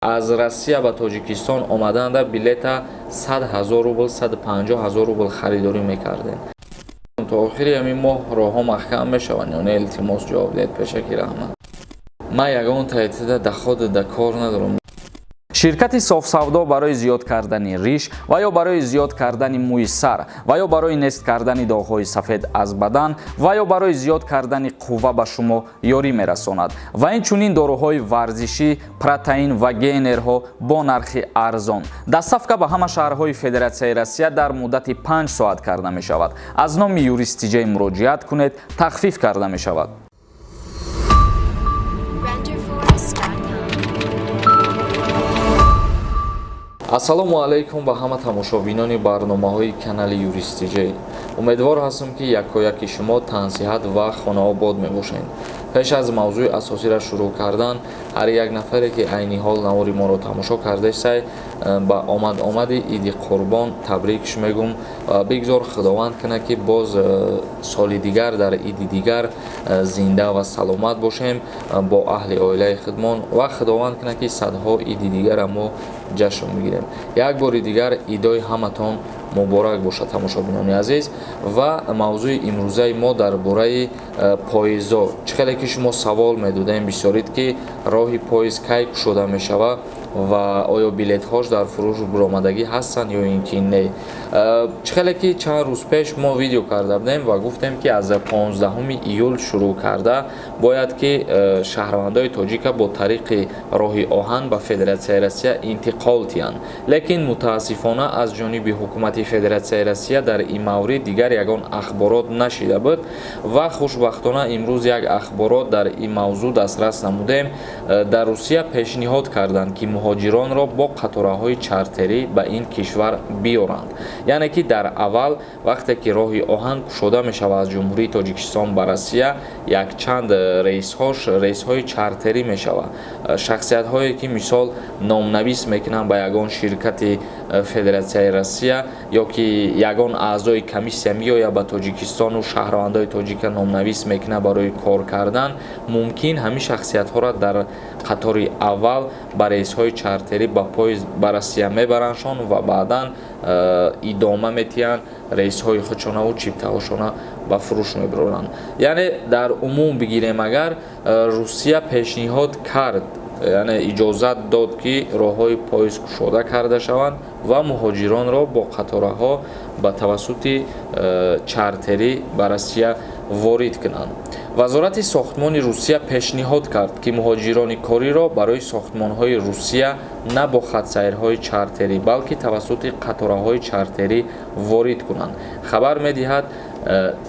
از روسیه به تاجیکستان آمدن بلیت 100,000 روبل 150,000 روبل خریداری میکردن. تا آخری همین ماه راه ها محکم میشوند. یعنی التماس جواب دهید. پیشکی رحمت. من یگان تایید در خود در کار ندارم. ширкати софсавдо барои зиёд кардани риш ва ё барои зиёд кардани мӯи сар ва ё барои нест кардани доғҳои сафед аз бадан ва ё барои зиёд кардани қувва ба шумо ёрӣ мерасонад ва инчунин дороҳои варзишӣ, протеин ва гейнерҳо бо нархи арзон. Доставка ба ҳама шаҳрҳои Федератсияи Россия дар муддати 5 соат карда мешавад. Аз номи юристиҷа муроҷиат кунед, тахфиф карда мешавад. ассалому алайкум ба ҳама тамошобинони барномаҳои канали юристиҷа. умедвор ҳастам ки якояки шумо тансиҳат ва хонаобод мебошед. пеш аз мавзӯи асосиро шурӯъ кардан, ҳар як нафаре ки айни ҳол навори моро тамошо кардесай ба омади иди қурбон табрикш мегум. бигзор худованд кана ки боз соли дигар дар иди дигар зинда ва саломат бошем бо аҳли оилаи худмон ва худованд кана ки садҳо иди дигара мо ҷашн мегирем. як бори дигар идои ҳаматон муборак бошад тамошобинони азиз. ва мавзӯи имрӯзаи мо дар бораи поизҳо. чӣ хеле ки шумо савол медодаем бисёрид ки роҳи поиз кай кушода мешава ва оё билетҳош дар фурӯш буромадагӣ ҳастанд ё ин ки не. чӣ хеле ки чанд рӯз пеш мо видео карда будем ва гуфтем ки аз 15 июл шурӯъ карда бояд ки шаҳрвандои тоҷика бо тариқи роҳи оҳан ба Федератсияи Россия интиқол тиҳанд. лекин мутаассифона аз ҷониби ҳукумати Федератсияи Россия дар ин маврид дигар ягон ахборот нашида буд ва хушбахтона имрӯз як ахборот дар ин мавзӯъ дастрас намудем. дар Русия пешниҳод карданд ки муҳоҷиронро бо қатораҳои чартерӣ ба ин кишвар биёранд. яъне ки дар аввал вақте ки роҳи оҳан кушода мешавад аз ҷумҳурии Тоҷикистон ба Россия, якчанд рейсҳои чартерӣ мешавад. шахсиятҳое ки мисол номнавис мекунанд ба ягон ширкати Федератсияи Россия ё ки ягон аъзои комиссия меояд ба Тоҷикистону шаҳрвандои тоҷика номнавис мекунад барои кор кардан, мумкин ҳамин шахсиятҳоро дар қатори аввал ба рейсҳои чартерӣ ба поизд ба Россия мебараншон ва баъдан идома метиҳанд рейсҳои худшонаву чиптаҳошона ба фурӯш мебаранд. яъне дар умум бигирем, агар Русия пешниҳод кард, яъне иҷозат дод ки роҳҳои поиз кушода карда шаванд ва муҳоҷиронро бо қатораҳо ба тавассути чартерӣ ба Россия ворид кунанд. вазорати сохтмони Русия пешниҳод кард ки муҳоҷирони кориро барои сохтмонҳои Русия на бо хатсайрҳои чартерӣ, балки тавассути қатораҳои чартерӣ ворид кунанд. хабар медиҳад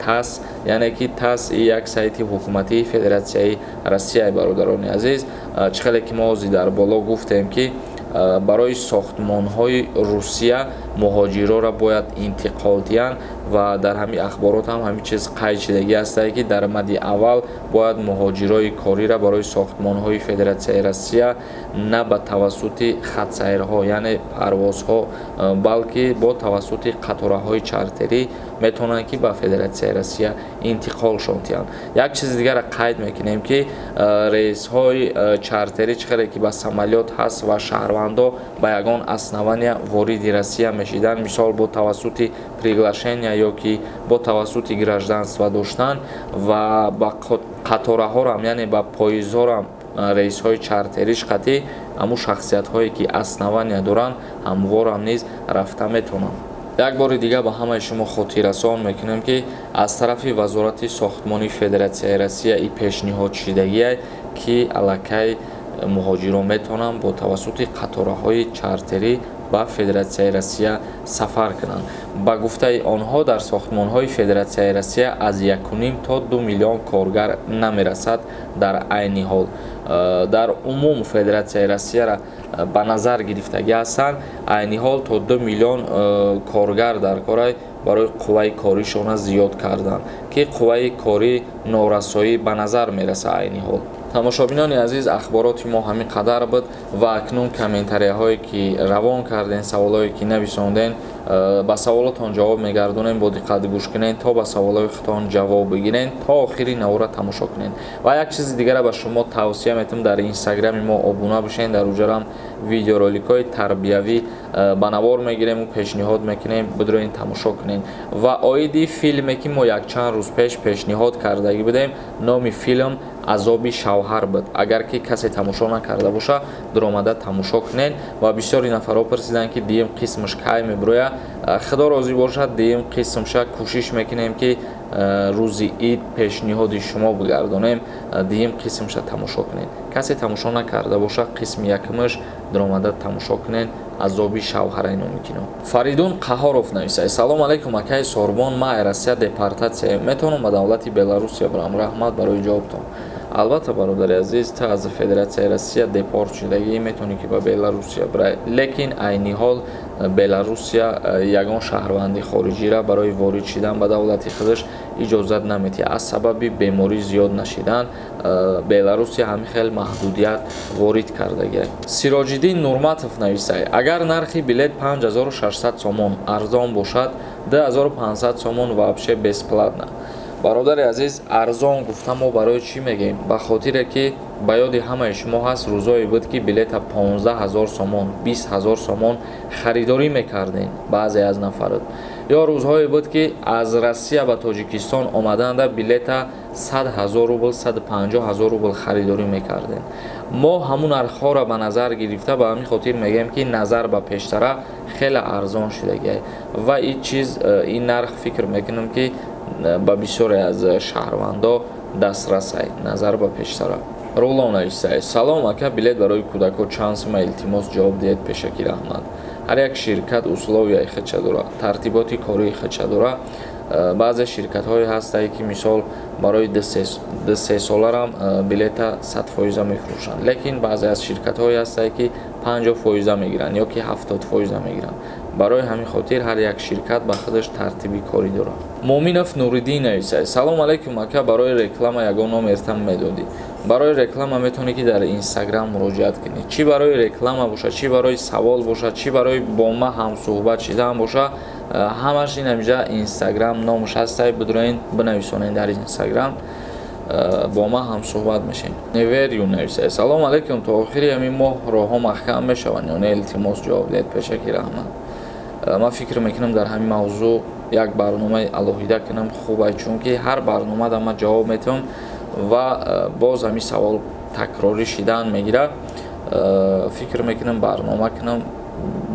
ТАСС, яъне ки ТАСС як сайти ҳукуматии Федератсияи Россияи бародарони азиз. чӣ хеле ки мо ҳозир дар боло гуфтем ки барои сохтмонҳои Русия муҳоҷироро бояд интиқол диҳанд ва дар ҳамин ахборот ҳам ҳамин чиз қайд шудагӣ астае ки дар мадди аввал бояд муҳоҷирои кориро барои сохтмонҳои Федератсияи Россия на ба тавассути хатсайрҳо, яъне парвозҳо, балки бо тавассути қатораҳои чартерӣ метавонанд ки ба Федератсияи Россия интиқолшон диҳанд. як чизи дигаро қайд мекунем ки рейсҳои чартерӣ чӣ хеле ки ба самолёт ҳаст ва шаҳрвандо ба ягон основания вориди Россия мешиданд, мисол бо тавассути приглашения ё ки бо тавассути гражданство доштан ва ба қатораҳорам, яъне ба поизҳорам рейсҳои чартериш қатӣ ҳамун шахсиятҳое ки основания доранд ҳамворам низ рафта метавонанд. як бори дигар ба ҳамаи шумо хотиррасон мекунем ки аз тарафи вазорати сохтмони Федератсияи Россия и пешниҳод шудагие ки аллакай муҳоҷирон метавонанд бо тавассути қатораҳои чартерӣ ба Федератсияи Россия сафар кунанд. ба гуфтаи онҳо дар сохтмонҳои Федератсияи Россия аз 1.5 то 2 миллион коргар намерасад дар айни ҳол. дар умум Федератсияи Россияро ба назар гирифтагӣ ҳастанд айни ҳол то 2 миллион коргар дар корай барои қувваи коришона зиёд карданд ки қувваи кори норасоӣ ба назар мерасад айни ҳол. тамошобинони азиз, ахбороти мо ҳамин қадар буд ва акнун комментарияҳое ки равон карден, саволое ки нависонден, ба саволотон ҷавоб мегардонем. бо диққат гӯш кунед то ба саволои худтон ҷавоб бигирен, то охири навора тамошо кунед. ва як чизи дигаро ба шумо тавсия метавонам, дар инстаграми мо обуна бошед, дар уҷарам видеороликҳои тарбиявӣ ба навор мегирем ва пешниҳод мекунем бидроин тамошо кунем. Ва оиди филме ки мо якчанд рӯз пеш пешниҳод кардагӣ будем, номи филм азоби шавҳар буд. Агар ки касе тамошо накарда боша, дуромада тамошо кунен. Ва бисёри нафарҳо пурсиданд ки дуюм қисмаш кай мебирояд. Худо розӣ бошад, дуюм қисмша кӯшиш мекунем ки рӯзи ид пешниҳоди шумо бигардонем, дуюм қисмша тамошо кунен. Касе тамошо накарда боша, қисми якумаш дуромада тамошо кунен. азоби шавҳараи номи кино. Фаридун Қаҳоров нависад: салом алейкум акаи Сорбон, ман Россия депортация метавонам ба давлати Беларусия барам. Раҳмат барои ҷавобтон. Албатта бародари азиз, та аз Федератсияи Россия депорт шудагӣ метавонӣ ки ба Беларусия барай, лекин айни ҳол Беларусия ягон шаҳрванди хориҷиро барои ворид шудан ба давлати худаш иҷозат намедиҳад. Аз сабаби беморӣ зиёд нашидан Беларусия ҳамин хел маҳдудият ворид кардагӣ. Сироҷиддин Нурматов нависад: агар нархи билет 5600 сомон арзон бошад, 2500 сомон вообще бесплатна. Бародари азиз, арзон гуфта мо барои чӣ мегем? Ба хотире ки ба ёди ҳамаи шумо ҳаст, рӯзое буд ки билета 15000 сомон, 20000 сомон харидорӣ мекардем баъзе аз нафарот. ё рӯзҳое буд ки аз Россия ба Тоҷикистон омаданда билета 100,000 рубл, 150,000 рубл харидорӣ мекардем. Мо ҳамун нархҳоро ба назар гирифта ба ҳамин хотир мегем ки назар ба пештара хеле арзон шудагӣ ва ин нарх фикр мекунам ки ба бисёре аз шаҳрвандо дастрас ай. Назар ба пештара. Рулон нависад: салом ака, билет барои кӯдакҳо чанд сума, илтимос ҷавоб диҳед, пешакӣ раҳмат. Ҳар як ширкат условияи худша дорад, тартиботи кории худша дорад. баъзе ширкатҳое ҳастае ки мисол барои 2-3 соларам билета 100% мефурӯшанд, лекин баъзе аз ширкатҳое ҳастае ки 50% мегиранд ё ки 70% мегиранд. барои ҳамин хотир ҳар як ширкат ба худаш тартиби корӣ дорад. Моминов Нуриддин нависад: салом алейкум ака, барои реклама ягон номертам медодӣ. барои реклама метавонӣ ки дар Инстаграм муроҷиат кунӣ. Чӣ барои реклама боша, чӣ барои савол боша, чӣ барои бо ман ҳамсӯҳбат шудан боша, ҳамаш ин ҳамҷа Инстаграм номаш ҳастай, бидроин бинависонед дар Инстаграм, бо ман ҳамсӯҳбат мешем. Неверю нависад: салом алейкум, то охири ҳамин моҳ роҳҳо маҳкам мешаванд ё не? Илтимос ҷавоб диҳед, пешакӣ раҳмат. ман фикр мекунам дар ҳамин мавзӯъ як барномаи алоҳида кунам хуб ай, чунки ҳар барномада ман ҷавоб метавонам ва боз ҳамин савол такрорӣ шудан мегирад. фикр мекунам барнома кунам,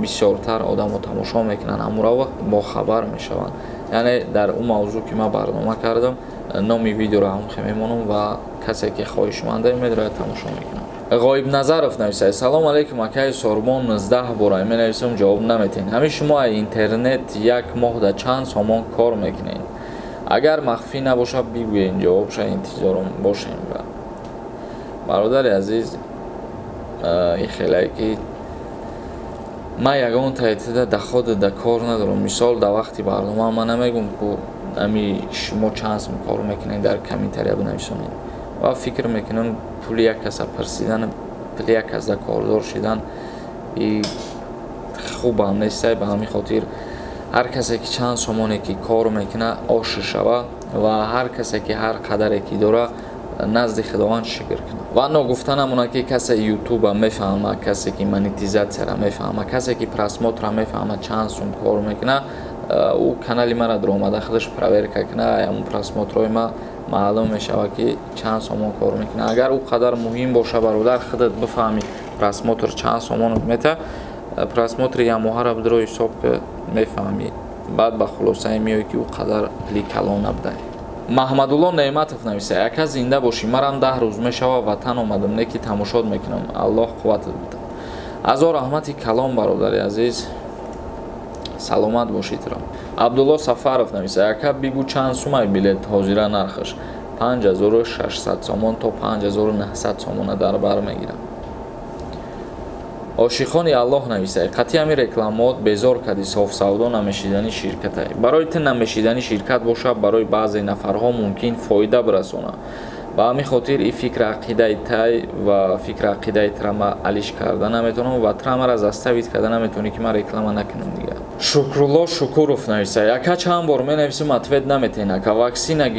бисёртар одамо тамошо мекунанд, ҳамура вақт бохабар мешаванд. яъне дар он мавзӯъ ки ман барнома кардам, номи видеоро ҳамхе мемонам ва касе ки хоҳишманда медояд тамошо мекунад. Ғоиб Назаров нависад: салом алейкум акаи Сорбон, 19 бора менависам, ҷавоб наметиҳед. ҳамин шумо аз интернет як моҳда чанд сомон кор мекунед? агар махфӣ набоша бигӯед, ҷавобша интизором бошем. бародари азиз, ин хелае ки ман ягон таъдида дахода да кор надорам. мисол дар вақти барнома ман намегӯм ку ами шумо чанд сом кор мекунед, дар комментария бинависонед. ва фикр мекунам пули як каса пурсидан, пули як каса кордор шудан хубам нестай. ба ҳамин хотир ҳар касе ки чанд сомоне ки кор мекуна ошир шава ва ҳар касе ки ҳар қадаре ки дора назди худованд шукр кунад. ва ногуфта намонад ки касе ютуба мефаҳмад, касе ки монетизатсияра мефаҳмад, касе ки просмотра мефаҳмад чанд сум кор мекуна, ӯ канали мара дуромада худаш проверка куна, ҳамун просмотрои ма маълум мешавад ки чанд сомон кор мекуна. агар ӯ қадар муҳим боша, бародар, худат бифаҳмӣ просмотр чанд сомон мета, просмотри ямоҳара бидро ҳисоб мефаҳмӣ, баъд ба хулосае меоӣ ки ӯ қадар пули калон набудай. Маҳмадулло Неъматов нависад: ака зинда бошӣ, марам 10 рӯз мешава ватан омадам, не ки тамошот мекунам. аллоҳ қувватат бидад. азо раҳмати калон бародари азиз, саломат бошидро. Абдулло Сафаров нависад: ака бигӯ чанд сумаи билет ҳозира нархаш? 5600 сомон то 5900 сомона дар бар мегирам. Ошиқони Аллоҳ нависад: қатъи ҳамин рекламот безор кади софсавдо намешидани ширкатай. барои ту намешидани ширкат боша, барои баъзе нафарҳо мумкин фоида бирасонад. ба ҳамин хотир ин фикр ақидаи тай ва фикр ақидаи трама алиш карда наметавонам ва трамара заставид карда наметавонӣ ки ман реклама накунам дига. Шукрулло Шукуров нависад: ака чанд бор менависам, ответ наметиҳед. ака ваксина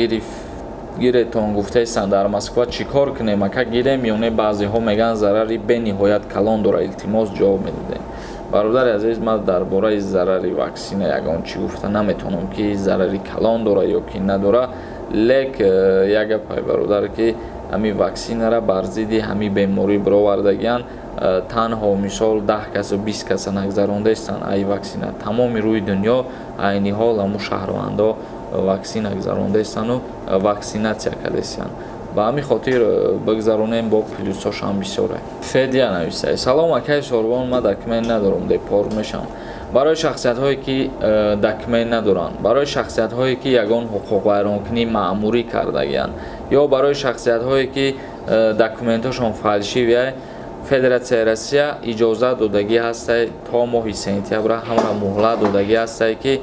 гиретон гуфтаистанд дар Москва чӣ кор кунем, ака гирем ё не баъзеҳо мегӯянд зарари бениҳоят калон дорад, илтимос ҷавоб медодем. бародари азиз, ман дар бораи зарари ваксина ягон чӣ гуфта наметавонам ки зарари калон дора ё ки надора, лек як гапай бародар ки ҳамин ваксинара бар зидди ҳамин беморӣ бировардагиянд. танҳо мисол 10 касу 20 каса нагзарондаистанд ай ваксина. Тамоми рӯи дунё айни ҳол ҳамун шаҳрвандо ваксина гузарондаистану ваксинатсия кардастанд. ба ҳамин хотир бигзаронем бо плюсҳошам бисёре. Федя нависад: салом акай Сорбон, ман документ надорам, депорт мешавам. барои шахсиятҳое ки документ надоранд, барои шахсиятҳое ки ягон ҳуқуқвайронкунӣ маъмурӣ кардагиянд ё барои шахсиятҳое ки документҳошон фалшивия, Федератсияи Россия иҷозат додагӣ ҳастад то моҳи сентябра ҳамра муҳлат додагӣ ҳастад ки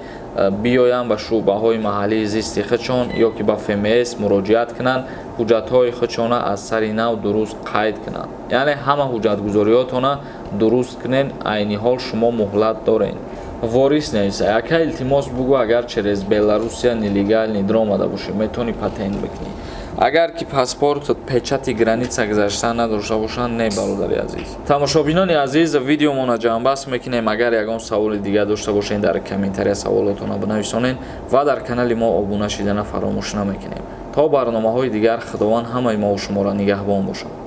биёянд ба шуъбаҳои маҳаллии зисти худшон ё ки ба ФМС муроҷиат кунанд, ҳуҷҷатҳои худшона аз сари нав дуруст қайд кунанд. яъне ҳама ҳуҷҷатгузориётона дуруст кунед, айни ҳол шумо муҳлат доред. ворис нависад: ака илтимос бугӯ, агар через Беларусия нелегал нидро омада бошӣ, метавонӣ патент бикунӣ. агар ки паспортот печати граница гузаштан надошта бошанд, не бародари азиз. Тамошобинони азиз, видеомона ҷамъбаст мекунем. агар ягон саволи дигар дошта бошед, дар комментария саволотона бинависонед ва дар канали мо обуна шидана фаромӯш намекунем. то барномаҳои дигар, худованд ҳамаи мо ва шуморо нигаҳбон бошад.